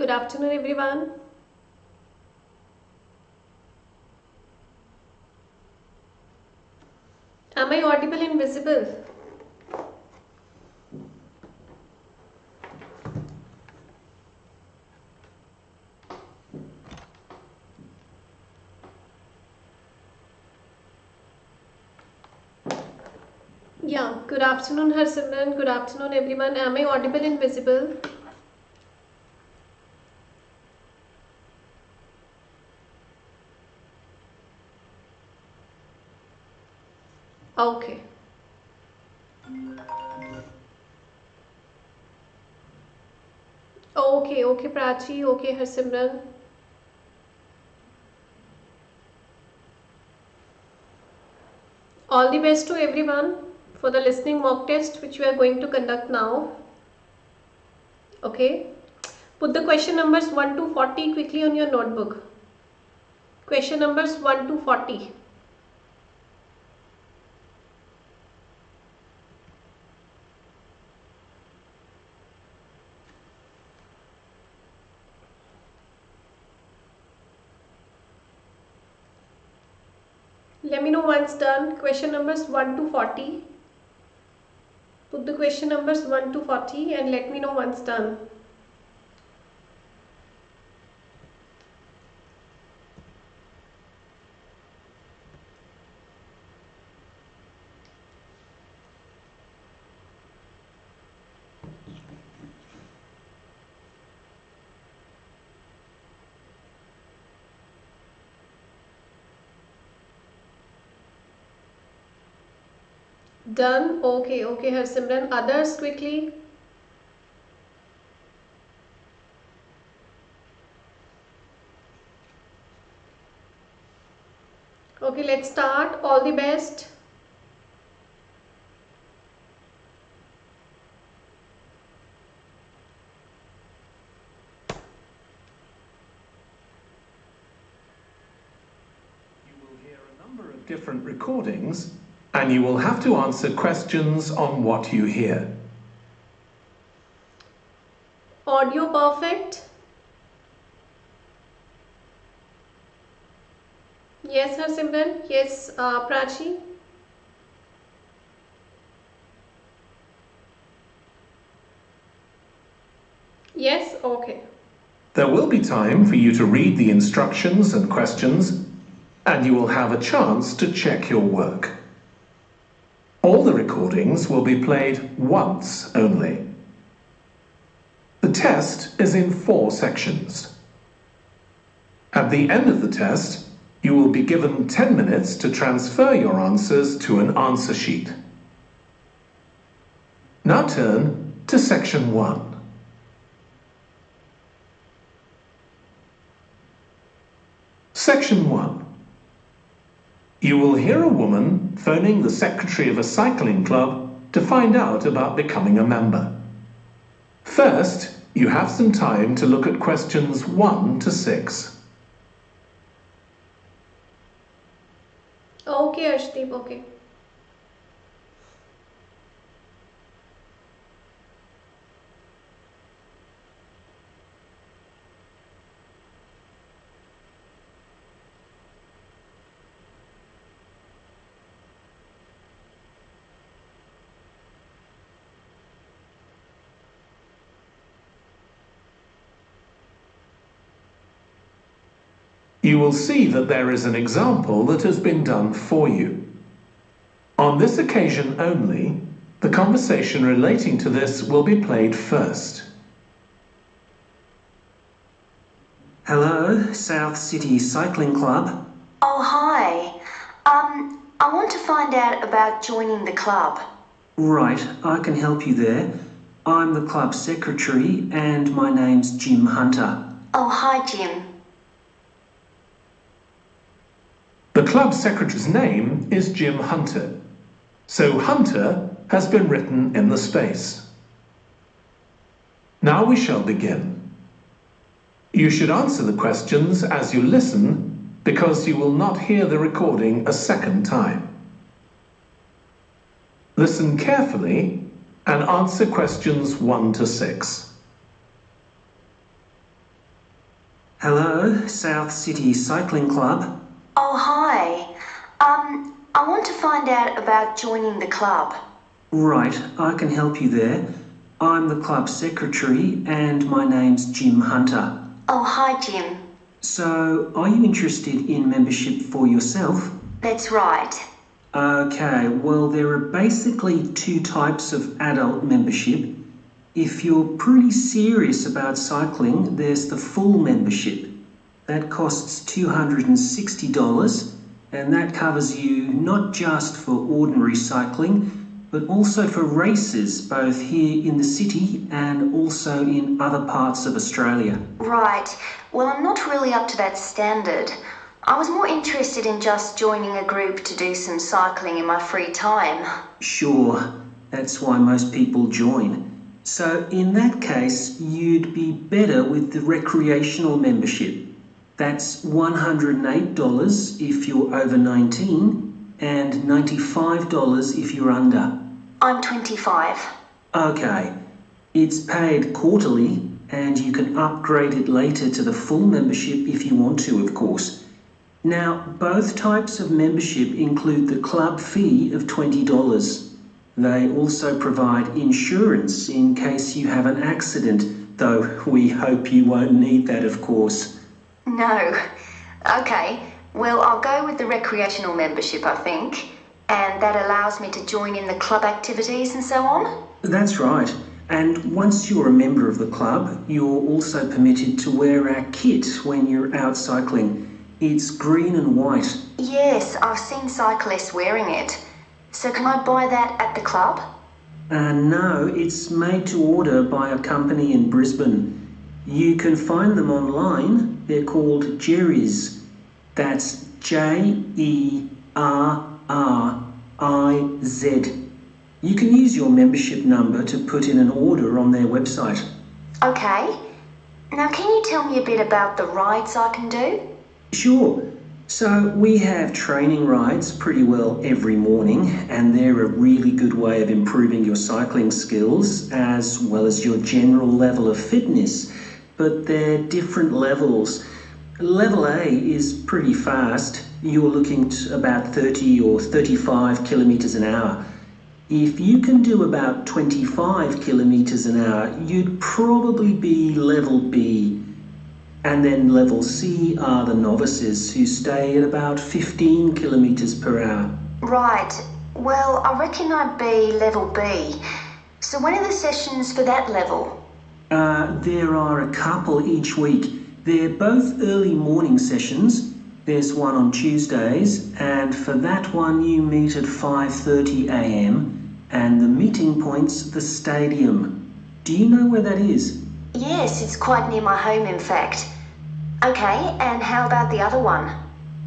Good afternoon, everyone. Am I audible and visible? Yeah, good afternoon, Harsimran. Good afternoon, everyone. Am I audible and visible? Okay. Okay, Prachi. Okay, Harsimran. All the best to everyone for the listening mock test which we are going to conduct now. Okay. Put the question numbers 1 to 40 quickly on your notebook. Question numbers 1 to 40. Let me know once done. Question numbers 1 to 40. Put the question numbers 1 to 40 and let me know once done. Done. Okay, Harsimran. Others quickly. Okay, let's start. All the best. You will hear a number of different recordings, and you will have to answer questions on what you hear. Audio perfect? Yes, Harsimran. Yes, Prachi. Yes, okay. There will be time for you to read the instructions and questions, and you will have a chance to check your work. All the recordings will be played once only. The test is in 4 sections. At the end of the test, you will be given 10 minutes to transfer your answers to an answer sheet. Now turn to section 1. Section 1. You will hear a woman phoning the secretary of a cycling club to find out about becoming a member. First, you have some time to look at questions 1 to 6. Okay, Arshdeep, okay. You will see that there is an example that has been done for you. On this occasion only, the conversation relating to this will be played first. Hello, South City Cycling Club. Oh, hi. I want to find out about joining the club. Right, I can help you there. I'm the club secretary and my name's Jim Hunter. Oh, hi, Jim. The club secretary's name is Jim Hunter, so Hunter has been written in the space. Now we shall begin. You should answer the questions as you listen, because you will not hear the recording a second time. Listen carefully and answer questions 1 to 6. Hello, South City Cycling Club. Oh, hi. I want to find out about joining the club. Right, I can help you there. I'm the club secretary and my name's Jim Hunter. Oh, hi, Jim. So, are you interested in membership for yourself? That's right. Okay, well, there are basically two types of adult membership. If you're pretty serious about cycling, there's the full membership. That costs $260, and that covers you not just for ordinary cycling, but also for races, both here in the city and also in other parts of Australia. Right. Well, I'm not really up to that standard. I was more interested in just joining a group to do some cycling in my free time. Sure, that's why most people join. So in that case, you'd be better with the recreational membership. That's $108 if you're over 19 and $95 if you're under. I'm 25. Okay, it's paid quarterly and you can upgrade it later to the full membership if you want to, of course. Now, both types of membership include the club fee of $20. They also provide insurance in case you have an accident, though we hope you won't need that, of course. No. Okay. Well, I'll go with the recreational membership, I think. And that allows me to join in the club activities and so on? That's right. And once you're a member of the club, you're also permitted to wear our kit when you're out cycling. It's green and white. Yes, I've seen cyclists wearing it. So can I buy that at the club? No, it's made to order by a company in Brisbane. You can find them online. They're called Jerry's. That's Jerriz. You can use your membership number to put in an order on their website. Okay. Now can you tell me a bit about the rides I can do? Sure. So we have training rides pretty well every morning, and they're a really good way of improving your cycling skills as well as your general level of fitness. But they're different levels. Level A is pretty fast. You're looking at about 30 or 35 kilometres an hour. If you can do about 25 kilometres an hour, you'd probably be level B. And then level C are the novices who stay at about 15 kilometres per hour. Right. Well, I reckon I'd be level B. So when are the sessions for that level? There are a couple each week. They're both early morning sessions. There's one on Tuesdays, and for that one you meet at 5:30 a.m. and the meeting point's the stadium. Do you know where that is? Yes, it's quite near my home, in fact. Okay, and how about the other one?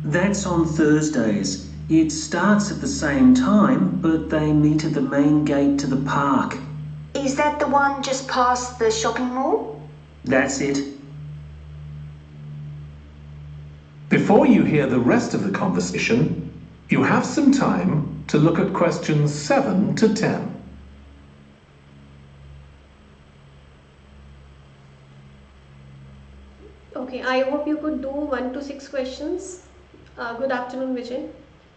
That's on Thursdays. It starts at the same time, but they meet at the main gate to the park. Is that the one just past the shopping mall? That's it. Before you hear the rest of the conversation, you have some time to look at questions 7 to 10. Okay, I hope you could do 1 to 6 questions. Good afternoon, Vijay.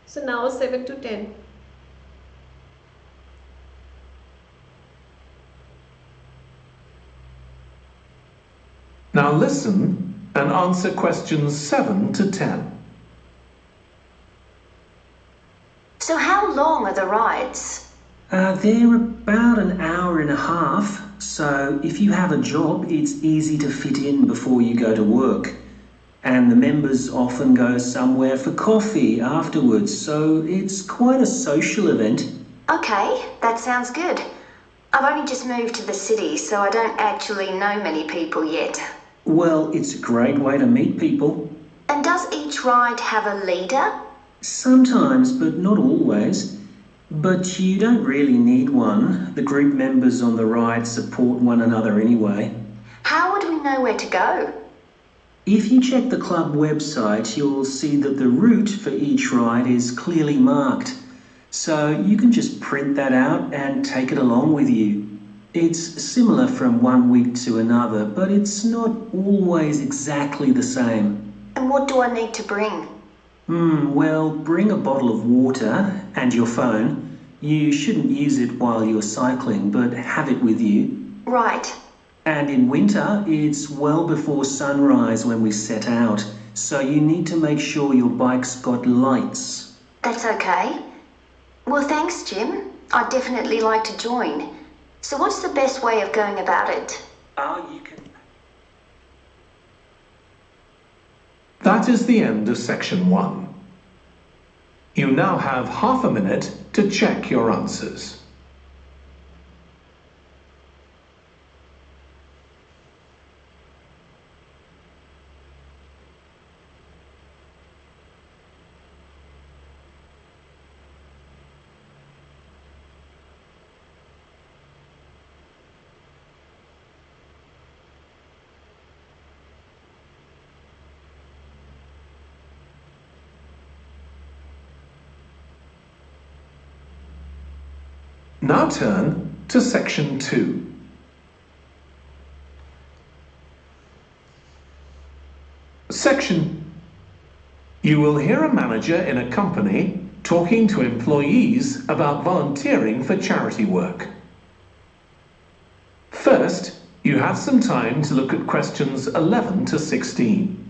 So now 7 to 10. Now listen and answer questions 7 to 10. So how long are the rides? They're about an hour and a half, so if you have a job, it's easy to fit in before you go to work. And the members often go somewhere for coffee afterwards, so it's quite a social event. Okay, that sounds good. I've only just moved to the city, so I don't actually know many people yet. Well, it's a great way to meet people. And does each ride have a leader? Sometimes, but not always. But you don't really need one. The group members on the ride support one another anyway. How would we know where to go? If you check the club website, you'll see that the route for each ride is clearly marked. So you can just print that out and take it along with you. It's similar from one week to another, but it's not always exactly the same. And what do I need to bring? Well, bring a bottle of water and your phone. You shouldn't use it while you're cycling, but have it with you. Right. And in winter, it's well before sunrise when we set out, so you need to make sure your bike's got lights. That's okay. Well, thanks, Jim. I'd definitely like to join. So what's the best way of going about it? You can... That is the end of section 1. You now have half a minute to check your answers. Now turn to section 2. You will hear a manager in a company talking to employees about volunteering for charity work. First, you have some time to look at questions 11 to 16.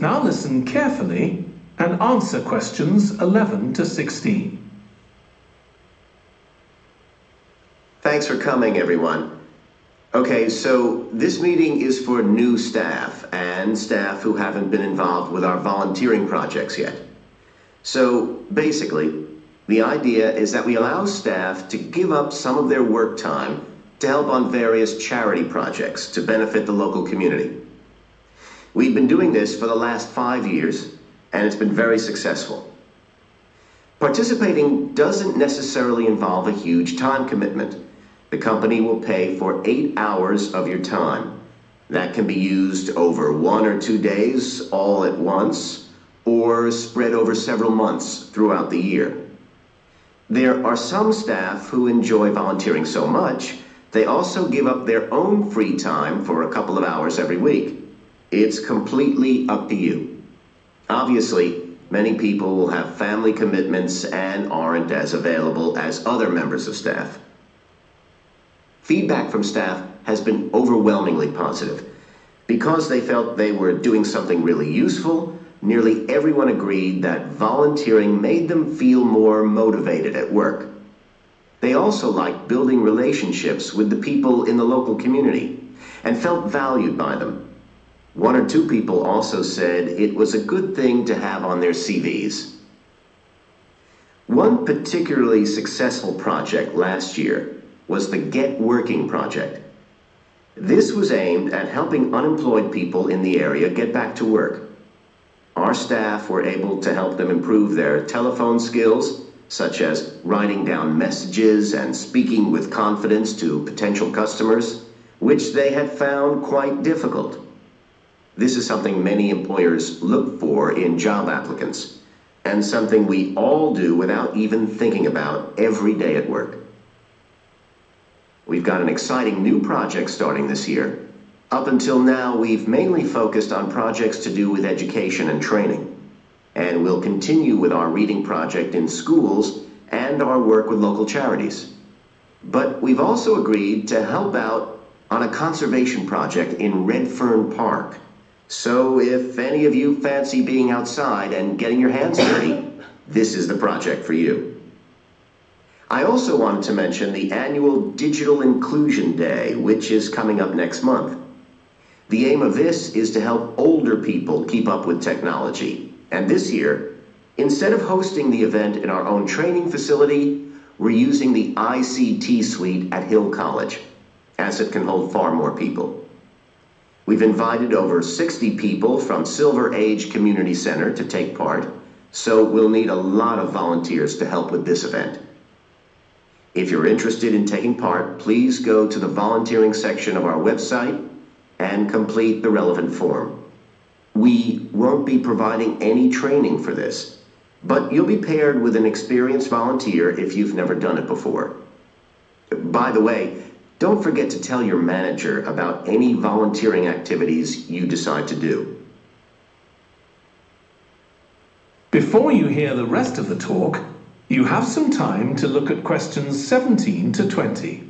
Now listen carefully and answer questions 11 to 16. Thanks for coming, everyone. Okay, so this meeting is for new staff and staff who haven't been involved with our volunteering projects yet. So basically, the idea is that we allow staff to give up some of their work time to help on various charity projects to benefit the local community. We've been doing this for the last 5 years, and it's been very successful. Participating doesn't necessarily involve a huge time commitment. The company will pay for 8 hours of your time. That can be used over 1 or 2 days all at once, or spread over several months throughout the year. There are some staff who enjoy volunteering so much, they also give up their own free time for a couple of hours every week. It's completely up to you. Obviously, many people will have family commitments and aren't as available as other members of staff. Feedback from staff has been overwhelmingly positive. Because they felt they were doing something really useful, nearly everyone agreed that volunteering made them feel more motivated at work. They also liked building relationships with the people in the local community and felt valued by them. 1 or 2 people also said it was a good thing to have on their CVs. One particularly successful project last year was the Get Working project. This was aimed at helping unemployed people in the area get back to work. Our staff were able to help them improve their telephone skills, such as writing down messages and speaking with confidence to potential customers, which they had found quite difficult. This is something many employers look for in job applicants, and something we all do without even thinking about every day at work. We've got an exciting new project starting this year. Up until now, we've mainly focused on projects to do with education and training, and we'll continue with our reading project in schools and our work with local charities. But we've also agreed to help out on a conservation project in Redfern Park. So if any of you fancy being outside and getting your hands dirty, this is the project for you. I also wanted to mention the annual Digital Inclusion Day, which is coming up next month. The aim of this is to help older people keep up with technology. And this year, instead of hosting the event in our own training facility, we're using the ICT suite at Hill College, as it can hold far more people. We've invited over 60 people from Silver Age Community Center to take part, so we'll need a lot of volunteers to help with this event. If you're interested in taking part, please go to the volunteering section of our website and complete the relevant form. We won't be providing any training for this, but you'll be paired with an experienced volunteer if you've never done it before. By the way, don't forget to tell your manager about any volunteering activities you decide to do. Before you hear the rest of the talk, you have some time to look at questions 17 to 20.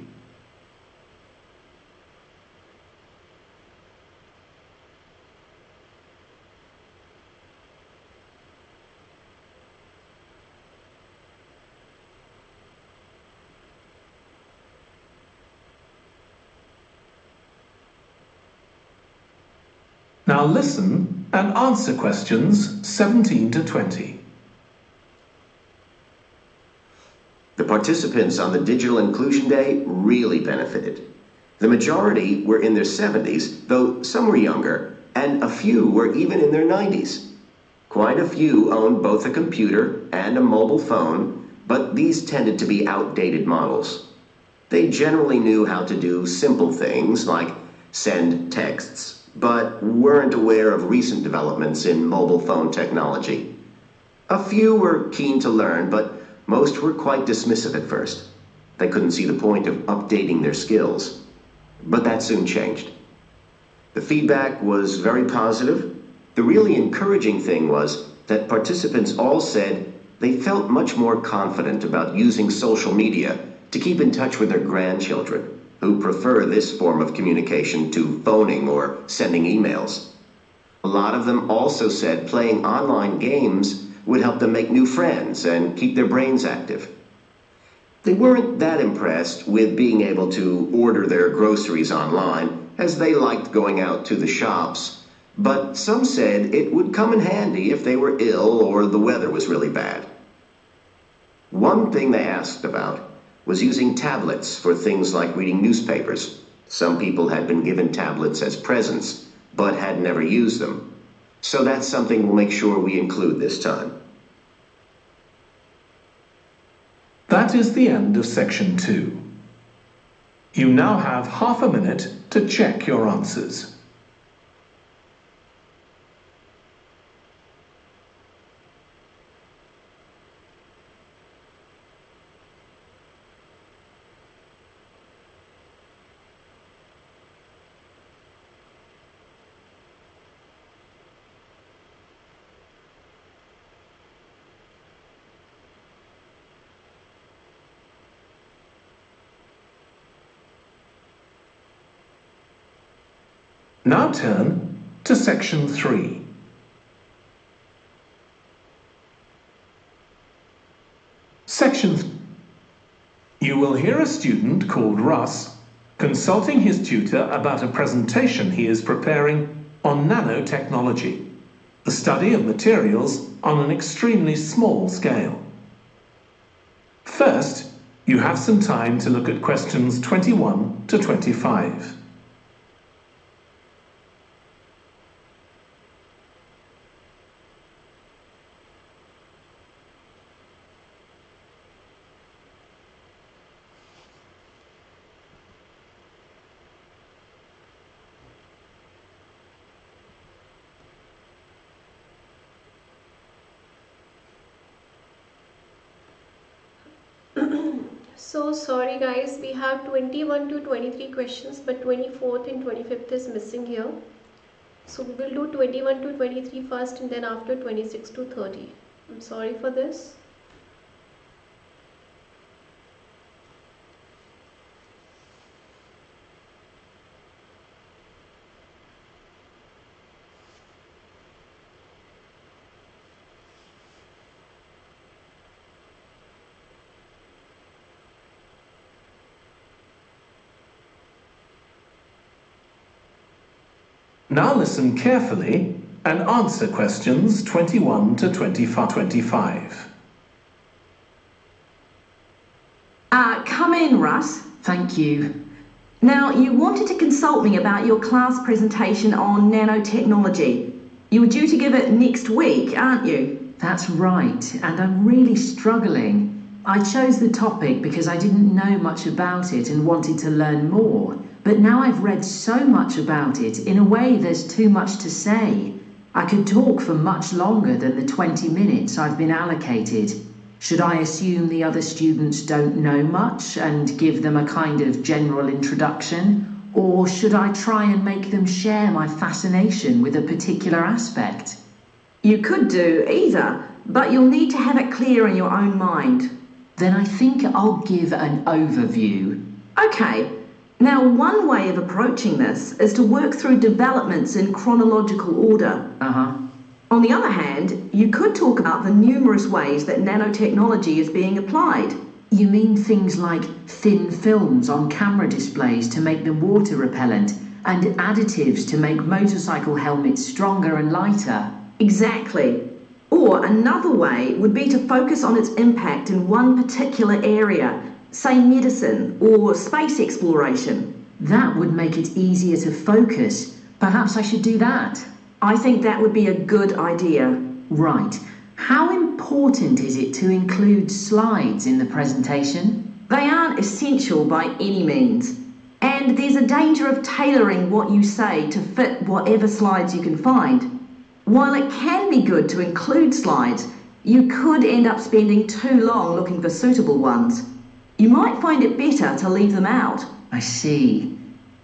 Now listen and answer questions 17 to 20. The participants on the Digital Inclusion Day really benefited. The majority were in their 70s, though some were younger, and a few were even in their 90s. Quite a few owned both a computer and a mobile phone, but these tended to be outdated models. They generally knew how to do simple things like send texts, but weren't aware of recent developments in mobile phone technology. A few were keen to learn, but most were quite dismissive at first. They couldn't see the point of updating their skills. But that soon changed. The feedback was very positive. The really encouraging thing was that participants all said they felt much more confident about using social media to keep in touch with their grandchildren, who prefer this form of communication to phoning or sending emails. A lot of them also said playing online games would help them make new friends and keep their brains active. They weren't that impressed with being able to order their groceries online, as they liked going out to the shops, but some said it would come in handy if they were ill or the weather was really bad. One thing they asked about was using tablets for things like reading newspapers. Some people had been given tablets as presents, but had never used them. So that's something we'll make sure we include this time. That is the end of section 2. You now have half a minute to check your answers. Now turn to section 3. You will hear a student called Russ consulting his tutor about a presentation he is preparing on nanotechnology, the study of materials on an extremely small scale. First, you have some time to look at questions 21 to 25. So sorry guys, we have 21 to 23 questions, but 24th and 25th is missing here. So we will do 21 to 23 first, and then after 26 to 30. I'm sorry for this. Now listen carefully and answer questions 21 to 25. Come in, Russ. Thank you. Now, you wanted to consult me about your class presentation on nanotechnology. You were due to give it next week, aren't you? That's right, and I'm really struggling. I chose the topic because I didn't know much about it and wanted to learn more. But now I've read so much about it, in a way there's too much to say. I could talk for much longer than the 20 minutes I've been allocated. Should I assume the other students don't know much and give them a kind of general introduction? Or should I try and make them share my fascination with a particular aspect? You could do either, but you'll need to have it clear in your own mind. Then I think I'll give an overview. Okay. Now, one way of approaching this is to work through developments in chronological order. On the other hand, you could talk about the numerous ways that nanotechnology is being applied. You mean things like thin films on camera displays to make them water repellent and additives to make motorcycle helmets stronger and lighter? Exactly. Or another way would be to focus on its impact in one particular area, say medicine or space exploration. That would make it easier to focus. Perhaps I should do that. I think that would be a good idea. Right. How important is it to include slides in the presentation? They aren't essential by any means. And there's a danger of tailoring what you say to fit whatever slides you can find. While it can be good to include slides, you could end up spending too long looking for suitable ones. You might find it better to leave them out. I see.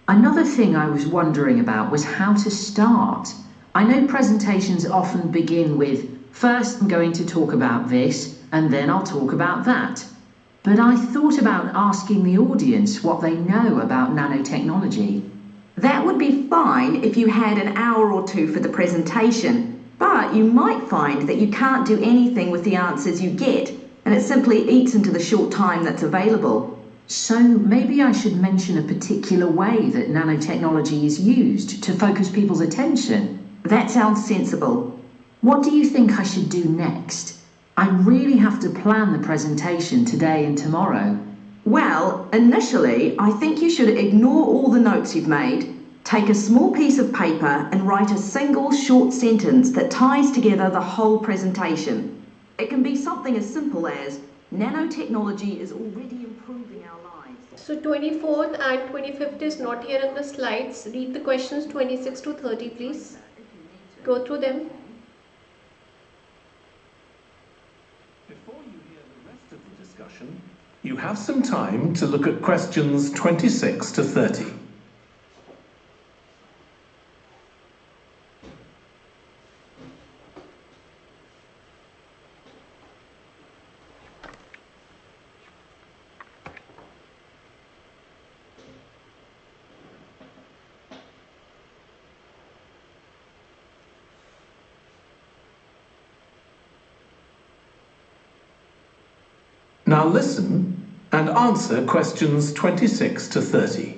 Another thing I was wondering about was how to start. I know presentations often begin with, first I'm going to talk about this, and then I'll talk about that. But I thought about asking the audience what they know about nanotechnology. That would be fine if you had an hour or two for the presentation, but you might find that you can't do anything with the answers you get, and it simply eats into the short time that's available. So maybe I should mention a particular way that nanotechnology is used to focus people's attention. That sounds sensible. What do you think I should do next? I really have to plan the presentation today and tomorrow. Well, initially, I think you should ignore all the notes you've made, take a small piece of paper and write a single short sentence that ties together the whole presentation. It can be something as simple as, nanotechnology is already improving our lives. So 24th and 25th is not here on the slides. Read the questions 26 to 30, please. Go through them. Before you hear the rest of the discussion, you have some time to look at questions 26 to 30. Now listen and answer questions 26 to 30.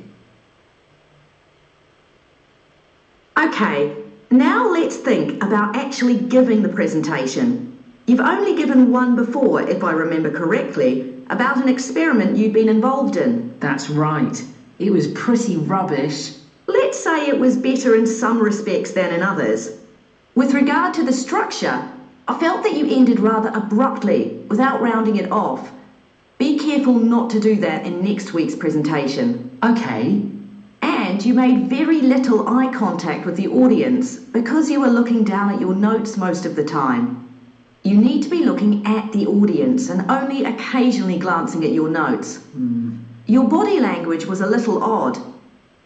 Okay, now let's think about actually giving the presentation. You've only given one before, if I remember correctly, about an experiment you'd been involved in. That's right. It was pretty rubbish. Let's say it was better in some respects than in others. With regard to the structure, I felt that you ended rather abruptly, without rounding it off. Be careful not to do that in next week's presentation. Okay. And you made very little eye contact with the audience because you were looking down at your notes most of the time. You need to be looking at the audience and only occasionally glancing at your notes. Your body language was a little odd.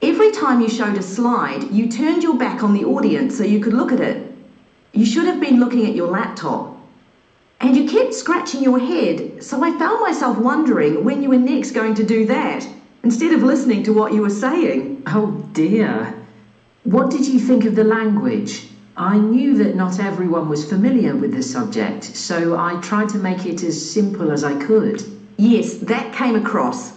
Every time you showed a slide, you turned your back on the audience so you could look at it. You should have been looking at your laptop. And you kept scratching your head, so I found myself wondering when you were next going to do that, instead of listening to what you were saying. Oh dear. What did you think of the language? I knew that not everyone was familiar with the subject, so I tried to make it as simple as I could. Yes, that came across.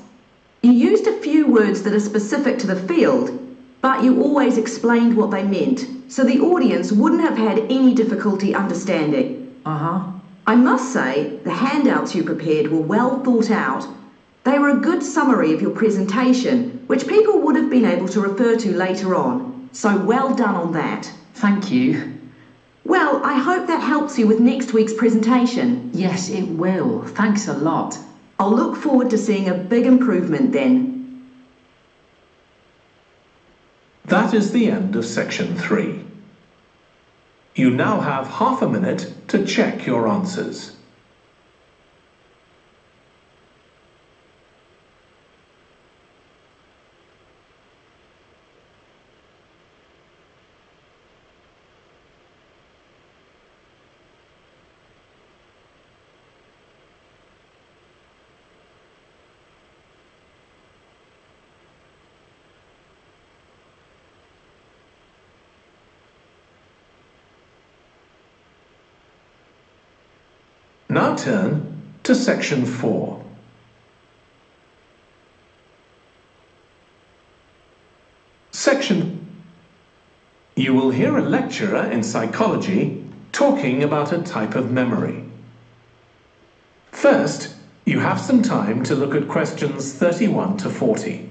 You used a few words that are specific to the field, but you always explained what they meant, so the audience wouldn't have had any difficulty understanding. I must say, the handouts you prepared were well thought out. They were a good summary of your presentation, which people would have been able to refer to later on. So well done on that. Thank you. Well, I hope that helps you with next week's presentation. Yes, it will. Thanks a lot. I'll look forward to seeing a big improvement then. That is the end of section 3. You now have half a minute to check your answers. Now turn to section 4. You will hear a lecturer in psychology talking about a type of memory. First, you have some time to look at questions 31 to 40.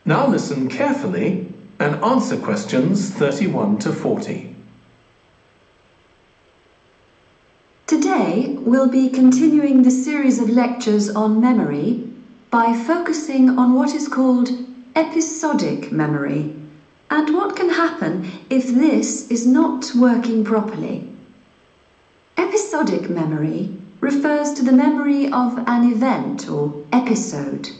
Now listen carefully and answer questions 31 to 40. Today, we'll be continuing the series of lectures on memory by focusing on what is called episodic memory and what can happen if this is not working properly. Episodic memory refers to the memory of an event or episode.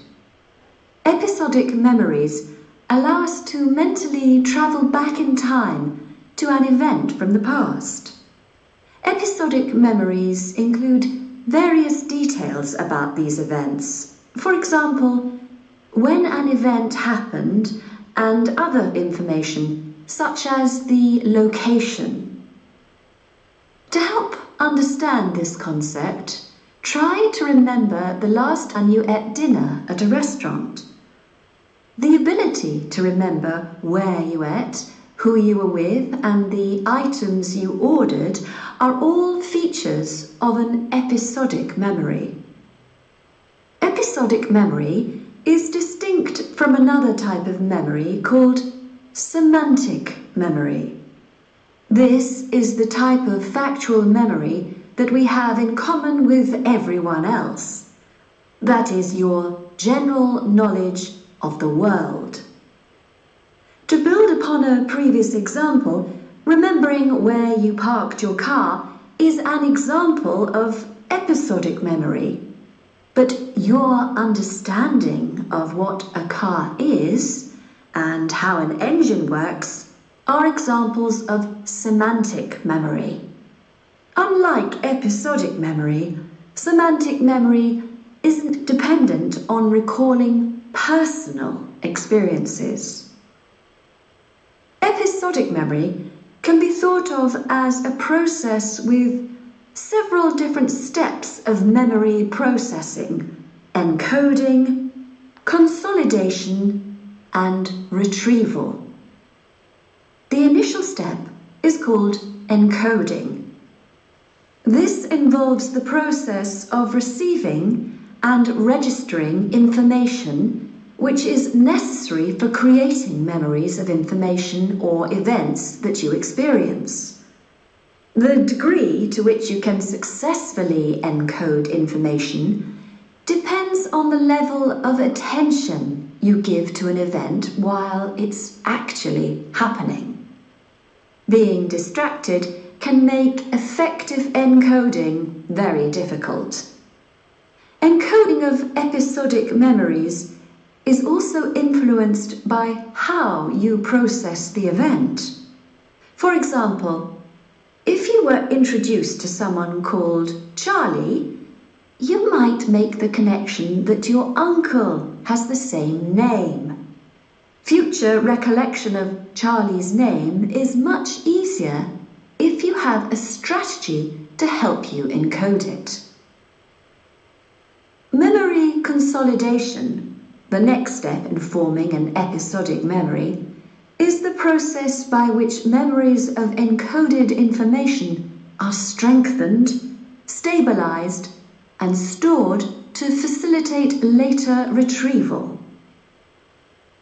Episodic memories allow us to mentally travel back in time to an event from the past. Episodic memories include various details about these events. For example, when an event happened and other information such as the location. To help understand this concept, try to remember the last time you ate dinner at a restaurant. The ability to remember where you ate, who you were with, and the items you ordered are all features of an episodic memory. Episodic memory is distinct from another type of memory called semantic memory. This is the type of factual memory that we have in common with everyone else. That is your general knowledge of the world. To build upon a previous example, remembering where you parked your car is an example of episodic memory. But your understanding of what a car is and how an engine works are examples of semantic memory. Unlike episodic memory, semantic memory isn't dependent on recalling personal experiences. Episodic memory can be thought of as a process with several different steps of memory processing, encoding, consolidation, and retrieval. The initial step is called encoding. This involves the process of receiving and registering information which is necessary for creating memories of information or events that you experience. The degree to which you can successfully encode information depends depends on the level of attention you give to an event while it's actually happening. Being distracted can make effective encoding very difficult. Encoding of episodic memories is also influenced by how you process the event. For example, if you were introduced to someone called Charlie, you might make the connection that your uncle has the same name. Future recollection of Charlie's name is much easier if you have a strategy to help you encode it. Memory consolidation, the next step in forming an episodic memory, is the process by which memories of encoded information are strengthened, stabilized, and stored to facilitate later retrieval.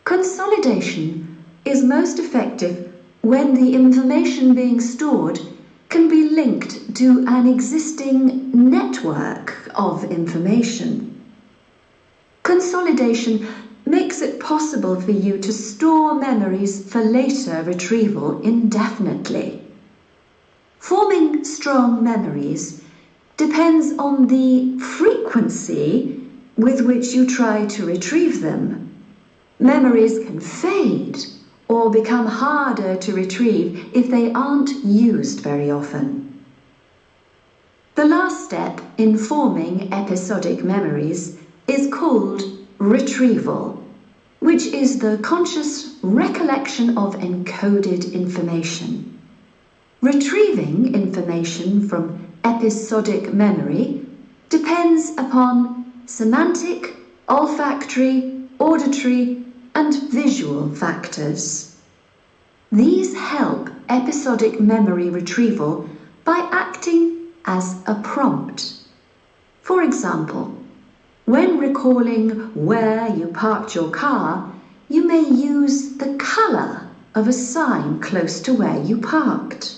Consolidation is most effective when the information being stored can be linked to an existing network of information. Consolidation makes it possible for you to store memories for later retrieval indefinitely. Forming strong memories depends on the frequency with which you try to retrieve them. Memories can fade or become harder to retrieve if they aren't used very often. The last step in forming episodic memories is called retrieval, which is the conscious recollection of encoded information. Retrieving information from episodic memory depends upon semantic, olfactory, auditory, and visual factors. These help episodic memory retrieval by acting as a prompt. For example, when recalling where you parked your car, you may use the color of a sign close to where you parked.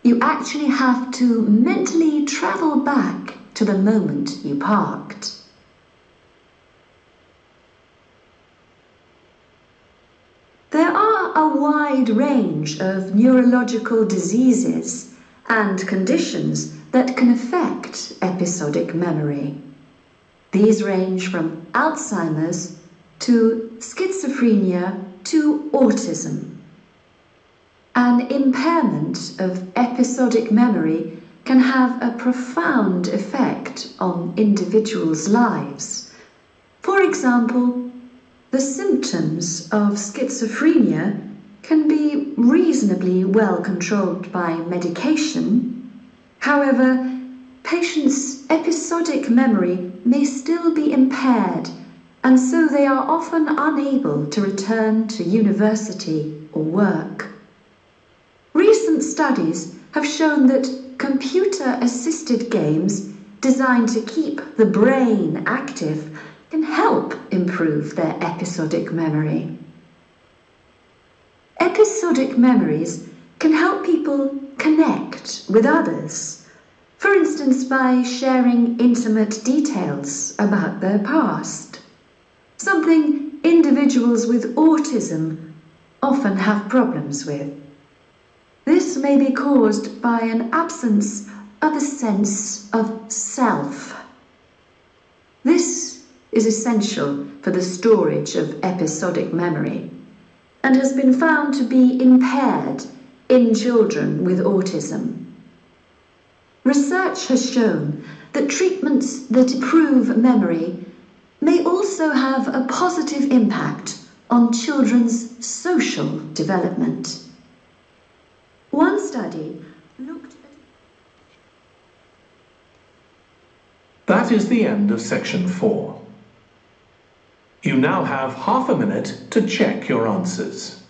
You actually have to mentally travel back to the moment you parked. There are a wide range of neurological diseases and conditions that can affect episodic memory. These range from Alzheimer's to schizophrenia to autism. An impairment of episodic memory can have a profound effect on individuals' lives. For example, the symptoms of schizophrenia can be reasonably well controlled by medication. However, patients' episodic memory may still be impaired, and so they are often unable to return to university or work. Recent studies have shown that computer-assisted games designed to keep the brain active can help improve their episodic memory. Episodic memories can help people connect with others, for instance by sharing intimate details about their past, something individuals with autism often have problems with. This may be caused by an absence of a sense of self. This is essential for the storage of episodic memory and has been found to be impaired in children with autism. Research has shown that treatments that improve memory may also have a positive impact on children's social development. One study looked at... That is the end of section 4. You now have half a minute to check your answers.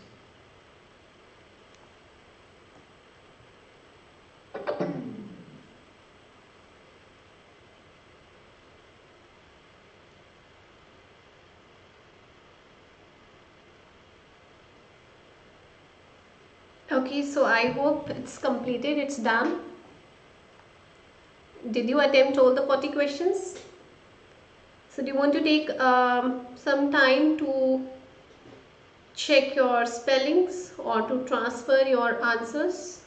Okay, so I hope it's completed, it's done. Did you attempt all the 40 questions? So do you want to take some time to check your spellings or to transfer your answers?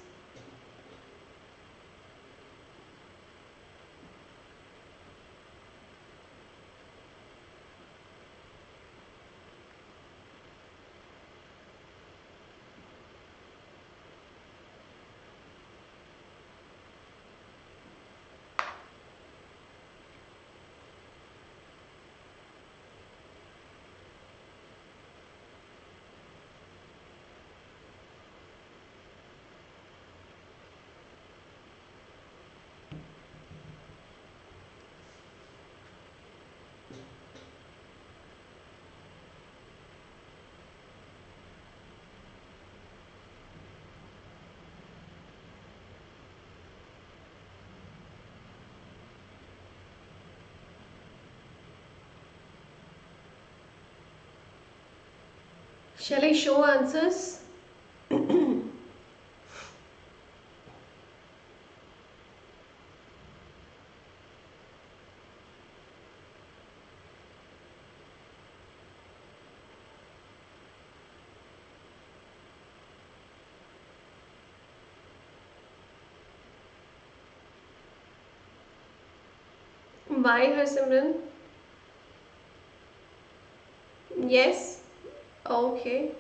Shall I show answers? Why, Harsimran? Yes? Okay.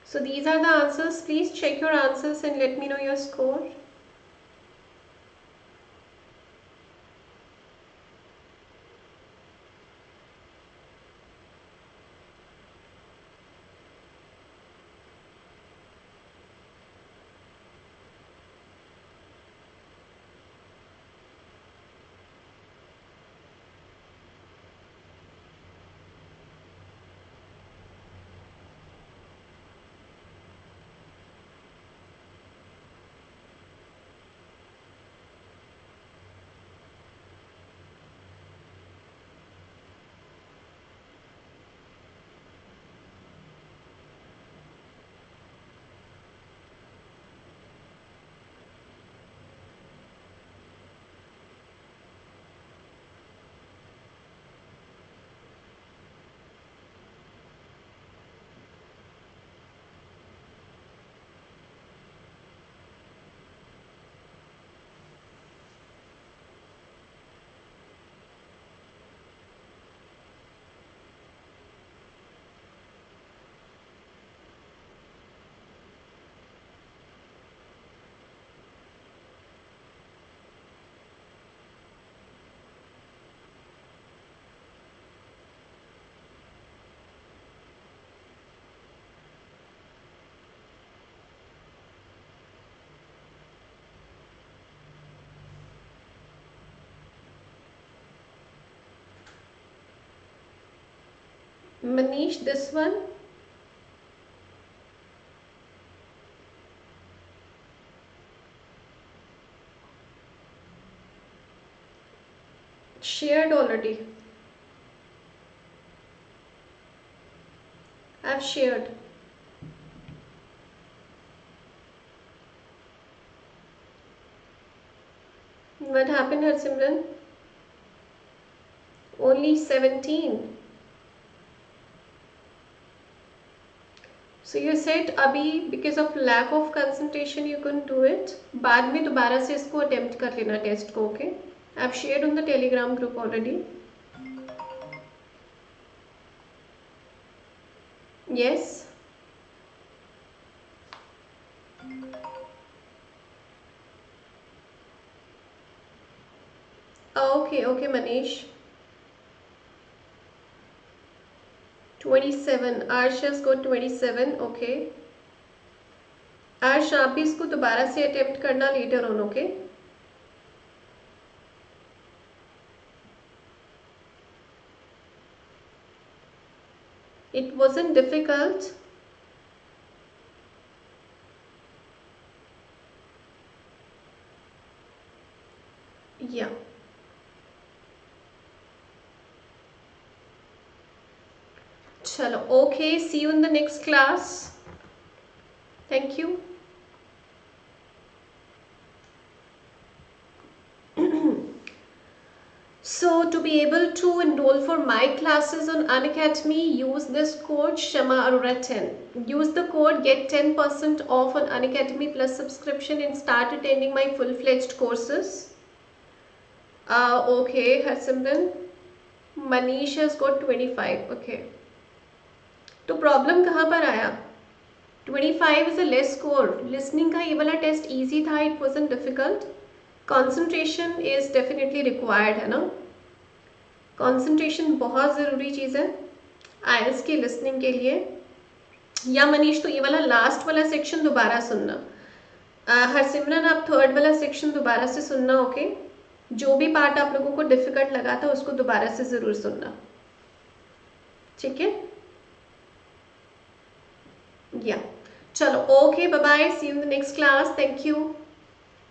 So these are the answers. Please check your answers and let me know your score. Manish, this one. Shared already. I've shared. What happened, Harsimran? Only 17. So you said अभी because of lack of concentration you couldn't do it. बाद में दोबारा से इसको attempt कर लेना test को, okay? I've shared on the Telegram group already. Yes. Okay, okay, Manish. 27. Arsh has got 27. Okay. Arsh, आप भी इसको दोबारा से attempt करना later on, okay? It wasn't difficult. Yeah. Chalo, okay, see you in the next class. Thank you. So enroll for my classes on Unacademy, use this code Shama Arora 10. Use the code, get 10% off on Unacademy Plus subscription and start attending my full-fledged courses. Okay, Harsimran. Manish has got 25. Okay. तो problem कहाँ पर आया? 25 is a less score. Listening का ये वाला test easy था, it wasn't difficult. Concentration is definitely required है ना? Concentration बहुत ज़रूरी चीज़ है IELTS की listening के लिए. या मनीष तो ये वाला लास्ट वाला सेक्शन दोबारा सुनना. हरसिमरन आप थर्ड वाला सेक्शन दोबारा से सुनना. ओके, जो भी पार्ट आप लोगों को डिफिकल्ट लगा था उसको दोबारा से ज़रूर सुनना. ठीक है? या चलो, okay, bye bye, see you in the next class. Thank you.